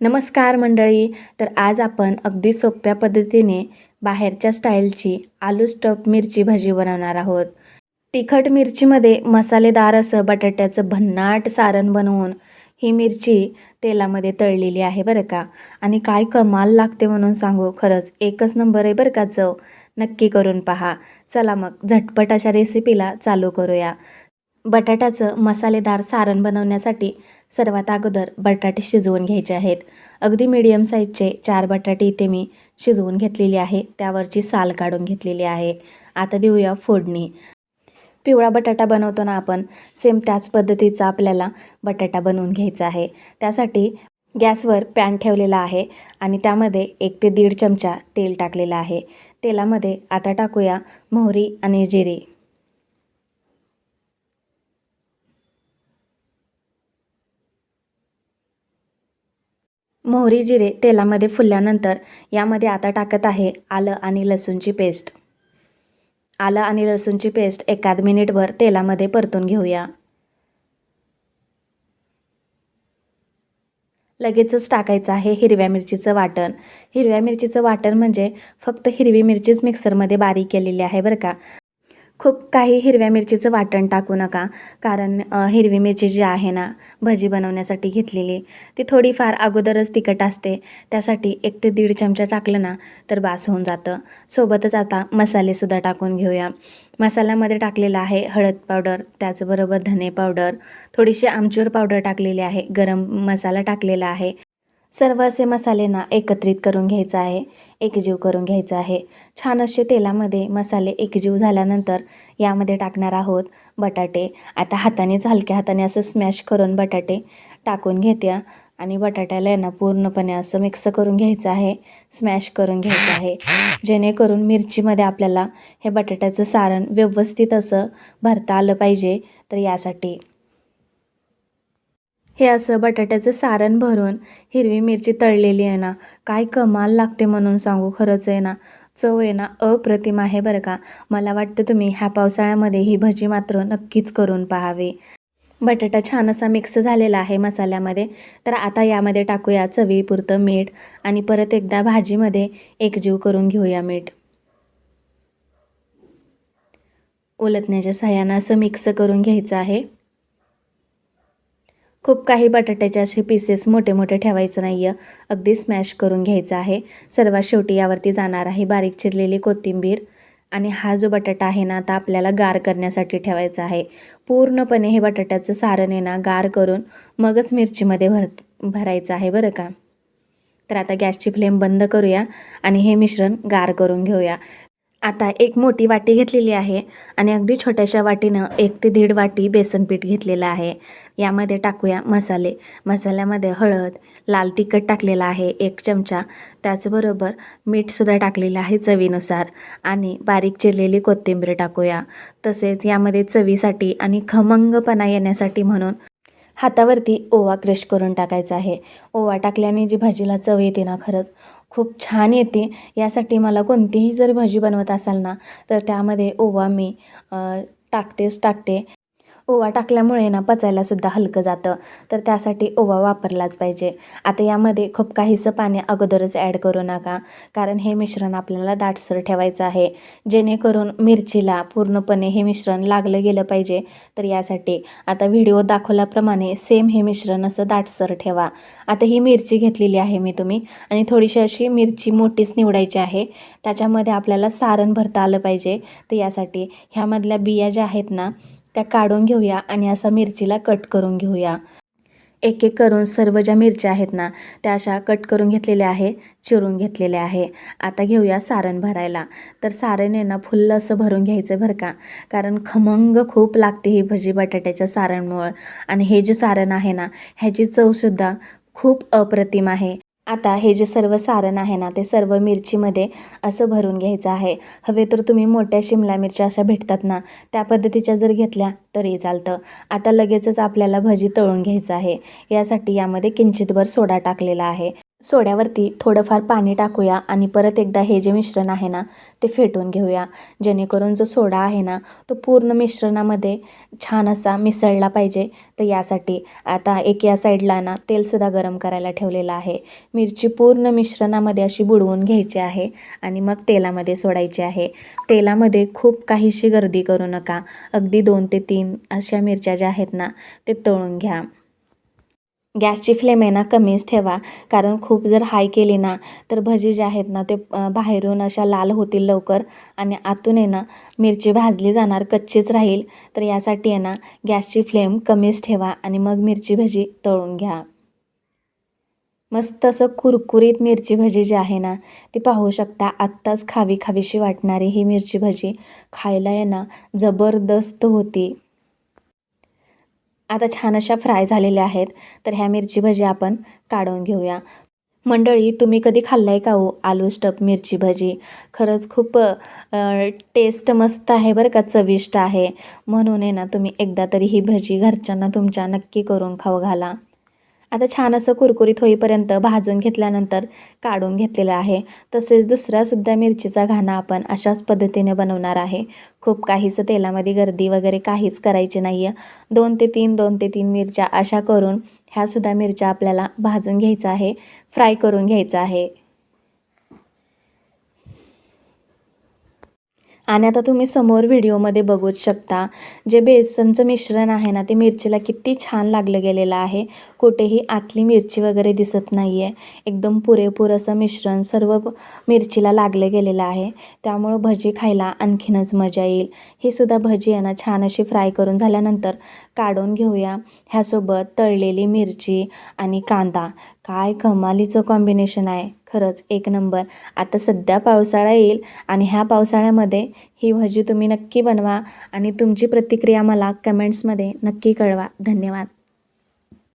नमस्कार मंडळी. तर आज आपण अगदी सोप्या पद्धतीने बाहेरच्या स्टाईलची आलू स्टफ मिरची भजी बनवणार आहोत. तिखट मिरचीमध्ये मसालेदार असं बटाट्याचं भन्नाट सारण बनवून ही मिरची तेलामध्ये तळलेली आहे बरं का. आणि काय कमाल लागते म्हणून सांगू, खरंच एकच नंबर आहे बरं का चव. नक्की करून पहा. चला मग झटपट अशा रेसिपीला चालू करूया. बटाट्याचं मसालेदार सारण बनवण्यासाठी सर्वात अगोदर बटाटे शिजवून घ्यायचे आहेत. अगदी मीडियम साईजचे 4 बटाटे इथे मी शिजवून घेतलेली आहे. त्यावरची साल काढून घेतलेली आहे. आता देऊया फोडणी. पिवळा बटाटा बनवतो ना आपण, सेम त्याच पद्धतीचा आपल्याला बटाटा बनवून घ्यायचा आहे. त्यासाठी गॅसवर पॅन ठेवलेला आहे आणि त्यामध्ये 1 ते 1.5 चमचा तेल टाकलेलं आहे. तेलामध्ये आता टाकूया मोहरी आणि जिरे. मोहरी जिरे तेलामध्ये फुलल्यानंतर यामध्ये आता टाकत आहे आलं आणि लसूणची पेस्ट. आलं आणि लसूणची पेस्ट एखाद मिनिटभर तेलामध्ये परतून घेऊया. लगेचच टाकायचं आहे हिरव्या मिरचीचं वाटण. हिरव्या मिरचीचं वाटण म्हणजे फक्त हिरवी मिरचीच मिक्सरमध्ये बारीक केलेली आहे बरं का. खूप काही हिरव्या मिरचीचं वाटण टाकू नका, कारण हिरवी मिरची जी आहे ना भजी बनवण्यासाठी घेतलेली, ती थोडीफार अगोदरच तिखट असते. त्यासाठी 1 ते 1.5 चमचा टाकलं ना तर बास होऊन जातं. सोबतच आता मसालेसुद्धा टाकून घेऊया. मसाल्यामध्ये टाकलेलं आहे हळद पावडर, त्याचबरोबर धने पावडर, थोडीशी आमचूर पावडर टाकलेली आहे, गरम मसाला टाकलेला आहे. सर्व असे मसाले ना एकत्रित करून घ्यायचं आहे, एकजीव करून घ्यायचं आहे. छान असे तेलामध्ये मसाले एकजीव झाल्यानंतर यामध्ये टाकणार आहोत बटाटे. आता हातानेच हलक्या हाताने असं स्मॅश करून बटाटे टाकून घेते आणि बटाट्याला ना पूर्णपणे असं मिक्स करून घ्यायचं आहे, स्मॅश करून घ्यायचं आहे, जेणेकरून मिरचीमध्ये आपल्याला हे बटाट्याचं सारण व्यवस्थित असं भरता आलं पाहिजे. तर यासाठी हे असं बटाट्याचं सारण भरून हिरवी मिरची तळलेली आहे ना, काय कमाल लागते म्हणून सांगू. खरंच आहे ना, चव आहे ना अप्रतिम आहे बरं का. मला वाटतं तुम्ही ह्या पावसाळ्यामध्ये ही भजी मात्र नक्कीच करून पाहावी. बटाटा छान असा मिक्स झालेला आहे मसाल्यामध्ये. तर आता यामध्ये टाकूया चवीपुरतं मीठ आणि परत एकदा भाजीमध्ये एकजीव करून घेऊया मीठ. उलटण्याच्या सहाय्यानं असं मिक्स करून घ्यायचं आहे. खूप काही बटाट्याचे असे पीसेस मोठे मोठे ठेवायचं नाही आहे, अगदी स्मॅश करून घ्यायचं आहे. सर्वात शेवटी यावरती जाणार आहे बारीक चिरलेली कोथिंबीर. आणि हा जो बटाटा आहे ना आता आपल्याला गार करण्यासाठी ठेवायचा आहे. पूर्णपणे हे बटाट्याचं सारण आहे ना गार करून मगच मिरचीमध्ये भरायचं आहे बरं का. तर आता गॅसची फ्लेम बंद करूया आणि हे मिश्रण गार करून घेऊया. आता एक मोठी वाटी घेतलेली आहे आणि अगदी छोट्याशा वाटीनं 1 ते 1.5 वाटी बेसन पीठ घेतलेलं आहे. यामध्ये टाकूया मसाले. मसाल्यामध्ये हळद, लाल तिखट टाकलेलं आहे 1 चमचा, त्याचबरोबर मीठसुद्धा टाकलेलं आहे चवीनुसार आणि बारीक चिरलेली कोथिंबीर टाकूया. तसेच यामध्ये चवीसाठी आणि खमंगपणा येण्यासाठी म्हणून हातावरती ओवा क्रश करून टाकायचा आहे. ओवा टाकल्याने जी भाजीला चव येते ना खरंच खूप छान येते. यासाठी मला कोणतीही जर भाजी बनवत असाल ना तर त्यामध्ये ओवा मी टाकते. ओवा टाकल्यामुळे ना पचायलासुद्धा हलकं जातं, तर त्यासाठी ओवा वापरलाच पाहिजे. आता यामध्ये खूप काहीसं पाणी अगोदरच ॲड करू नका, कारण हे मिश्रण आपल्याला दाटसर ठेवायचं आहे, जेणेकरून मिरचीला पूर्णपणे हे मिश्रण लागलं गेलं पाहिजे. तर यासाठी आता व्हिडिओ दाखवल्याप्रमाणे सेम हे मिश्रण असं दाटसर ठेवा. आता ही मिरची घेतलेली आहे मी आणि थोडीशी अशी मिरची मोठीच निवडायची आहे. त्याच्यामध्ये आपल्याला सारण भरता आलं पाहिजे. तर यासाठी ह्यामधल्या बिया ज्या आहेत ना त्या काढून घेऊया आणि असा मिरचीला कट करून घेऊया. एक एक करून सर्व ज्या मिरच्या आहेत ना त्या अशा कट करून घेतलेल्या आहे, चिरून घेतलेल्या आहे. आता घेऊया सारण भरायला. तर सारण आहे ना फुल्ल असं भरून घ्यायचं बरं का, कारण खमंग खूप लागते ही भजी बटाट्याच्या सारणमुळं. आणि हे जे सारण आहे ना ह्याची चवसुद्धा खूप अप्रतिम आहे. आता हे जे सर्व सारण आहे ना ते सर्व मिरचीमध्ये असं भरून घ्यायचं आहे. हवे तर तुम्ही मोठ्या शिमला मिरच्या अशा भेटतात ना त्या पद्धतीच्या जर घेतल्या तरी चालतं. आता लगेचच आपल्याला भजी तळून घ्यायचं आहे. यासाठी यामध्ये किंचितभर सोडा टाकलेला आहे. सोड्यावरती थोडंफार पाणी टाकूया आणि परत एकदा हे जे मिश्रण आहे ना ते फेटून घेऊया, जेणेकरून जो सोडा आहे ना तो पूर्ण मिश्रणामध्ये छान असा मिसळला पाहिजे. तर यासाठी आता या साईडला ना तेलसुद्धा गरम करायला ठेवलेलं आहे. मिरची पूर्ण मिश्रणामध्ये अशी बुडवून घ्यायची आहे आणि मग तेलामध्ये सोडायची आहे. तेलामध्ये खूप काहीशी गर्दी करू नका. अगदी 2 ते 3 अशा मिरच्या ज्या आहेत ना ते तळून घ्या. गॅसची फ्लेम आहे ना कमीच ठेवा, कारण खूप जर हाय केली ना तर भजी जे आहेत ना ते बाहेरून अशा लाल होतील लवकर आणि आतून आहे ना मिरची भाजली जाणार, कच्चीच राहील. तर यासाठी आहे ना गॅसची फ्लेम कमीच ठेवा आणि मग मिरची भजी तळून घ्या. मस्त असं कुरकुरीत मिरची भजी जी आहे ना ती पाहू शकता. आत्ताच खावीशी वाटणारी ही मिरची भजी खायला आहे ना जबरदस्त होती. आता छान अशा फ्राय झालेल्या आहेत. तर ह्या मिरची भजी आपण काढून घेऊया. मंडळी, तुम्ही कधी खाल्लं आहे का हो आलू स्टफ मिरची भजी? खरंच खूप टेस्ट मस्त आहे बरं का, चविष्ट आहे. म्हणून आहे ना तुम्ही एकदा तरी ही भजी घरच्यांना तुमच्या नक्की करून खाऊ घाला. आता छान असं कुरकुरीत होईपर्यंत भाजून घेतल्यानंतर काढून घेतलेलं आहे. तसेच दुसरासुद्धा मिरचीचा घाणा आपण अशाच पद्धतीने बनवणार आहे. खूप काहीच तेलामध्ये गर्दी वगैरे काहीच करायची नाही आहे. 2 ते 3 मिरच्या अशा करून ह्यासुद्धा मिरच्या आपल्याला भाजून घ्यायचं आहे, फ्राय करून घ्यायचं आहे. आणि आता तुम्ही समोर व्हिडिओमध्ये बघूच शकता, जे बेसनचं मिश्रण आहे ना ते मिरचीला किती छान लागलं गेलेलं आहे. कुठेही आतली मिरची वगैरे दिसत नाही आहे. एकदम पुरेपूर असं मिश्रण सर्व मिरचीला लागलं गेलेलं आहे. त्यामुळं भजी खायला आणखीनच मजा येईल. ही सुद्धा भजी आहे ना छान अशी फ्राय करून झाल्यानंतर काढून घेऊया. ह्यासोबत तळलेली मिरची आणि कांदा, काय कमालीचं कॉम्बिनेशन आहे. खरंच एक नंबर. आता सध्या पावसाळा येईल आणि ह्या पावसाळ्यामध्ये ही भजी तुम्ही नक्की बनवा आणि तुमची प्रतिक्रिया मला कमेंट्समध्ये नक्की कळवा. धन्यवाद.